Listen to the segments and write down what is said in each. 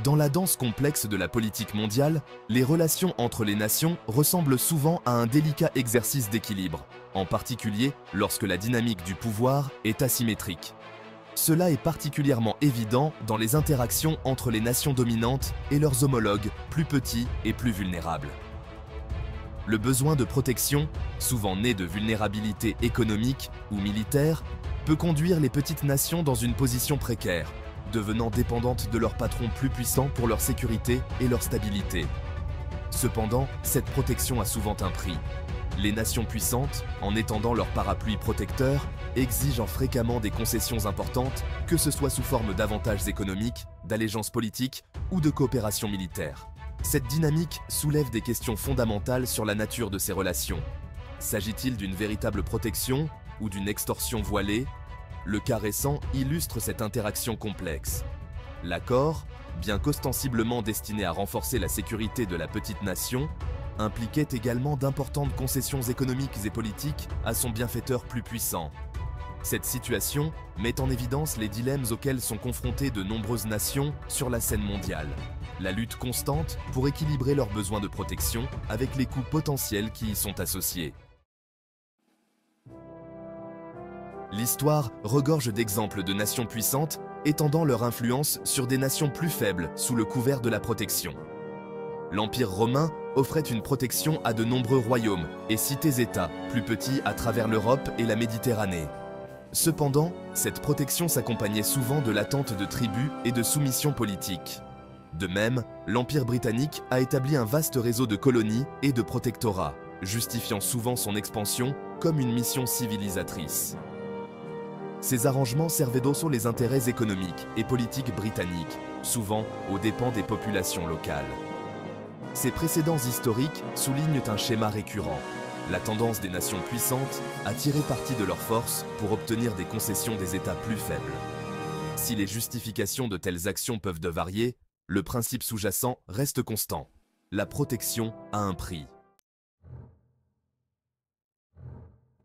Dans la danse complexe de la politique mondiale, les relations entre les nations ressemblent souvent à un délicat exercice d'équilibre, en particulier lorsque la dynamique du pouvoir est asymétrique. Cela est particulièrement évident dans les interactions entre les nations dominantes et leurs homologues plus petits et plus vulnérables. Le besoin de protection, souvent né de vulnérabilité économique ou militaire, peut conduire les petites nations dans une position précaire, devenant dépendantes de leurs patrons plus puissants pour leur sécurité et leur stabilité. Cependant, cette protection a souvent un prix. Les nations puissantes, en étendant leur parapluie protecteur, exigent fréquemment des concessions importantes, que ce soit sous forme d'avantages économiques, d'allégeances politiques ou de coopération militaire. Cette dynamique soulève des questions fondamentales sur la nature de ces relations. S'agit-il d'une véritable protection ou d'une extorsion voilée? Le cas récent illustre cette interaction complexe. L'accord, bien qu'ostensiblement destiné à renforcer la sécurité de la petite nation, impliquait également d'importantes concessions économiques et politiques à son bienfaiteur plus puissant. Cette situation met en évidence les dilemmes auxquels sont confrontées de nombreuses nations sur la scène mondiale. La lutte constante pour équilibrer leurs besoins de protection avec les coûts potentiels qui y sont associés. L'histoire regorge d'exemples de nations puissantes étendant leur influence sur des nations plus faibles sous le couvert de la protection. L'Empire romain offrait une protection à de nombreux royaumes et cités-États plus petits à travers l'Europe et la Méditerranée. Cependant, cette protection s'accompagnait souvent de l'attente de tribus et de soumissions politiques. De même, l'Empire britannique a établi un vaste réseau de colonies et de protectorats, justifiant souvent son expansion comme une mission civilisatrice. Ces arrangements servaient d'osso les intérêts économiques et politiques britanniques, souvent aux dépens des populations locales. Ces précédents historiques soulignent un schéma récurrent, la tendance des nations puissantes à tirer parti de leurs forces pour obtenir des concessions des États plus faibles. Si les justifications de telles actions peuvent varier, le principe sous-jacent reste constant. La protection a un prix.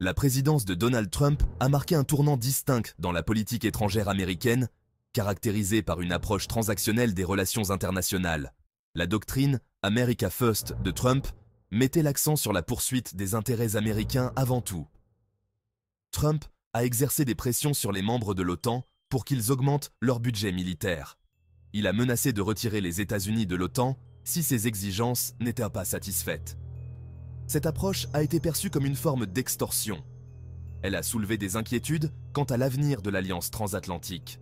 La présidence de Donald Trump a marqué un tournant distinct dans la politique étrangère américaine, caractérisée par une approche transactionnelle des relations internationales. La doctrine « America First » de Trump mettait l'accent sur la poursuite des intérêts américains avant tout. Trump a exercé des pressions sur les membres de l'OTAN pour qu'ils augmentent leur budget militaire. Il a menacé de retirer les États-Unis de l'OTAN si ces exigences n'étaient pas satisfaites. Cette approche a été perçue comme une forme d'extorsion. Elle a soulevé des inquiétudes quant à l'avenir de l'alliance transatlantique.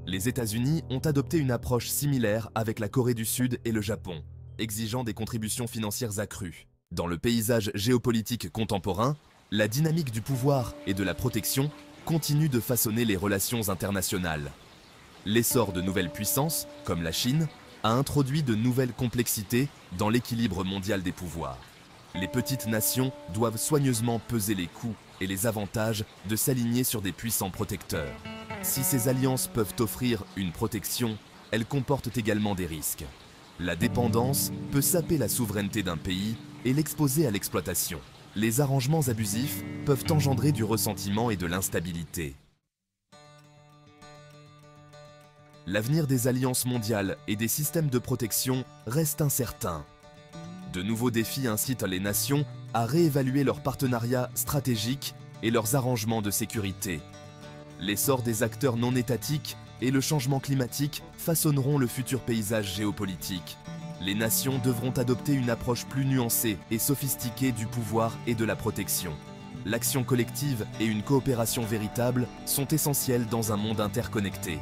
Les États-Unis ont adopté une approche similaire avec la Corée du Sud et le Japon, exigeant des contributions financières accrues. Dans le paysage géopolitique contemporain, la dynamique du pouvoir et de la protection continue de façonner les relations internationales. L'essor de nouvelles puissances, comme la Chine, a introduit de nouvelles complexités dans l'équilibre mondial des pouvoirs. Les petites nations doivent soigneusement peser les coûts et les avantages de s'aligner sur des puissants protecteurs. Si ces alliances peuvent offrir une protection, elles comportent également des risques. La dépendance peut saper la souveraineté d'un pays et l'exposer à l'exploitation. Les arrangements abusifs peuvent engendrer du ressentiment et de l'instabilité. L'avenir des alliances mondiales et des systèmes de protection reste incertain. De nouveaux défis incitent les nations à réévaluer leurs partenariats stratégiques et leurs arrangements de sécurité. L'essor des acteurs non étatiques et le changement climatique façonneront le futur paysage géopolitique. Les nations devront adopter une approche plus nuancée et sophistiquée du pouvoir et de la protection. L'action collective et une coopération véritable sont essentielles dans un monde interconnecté.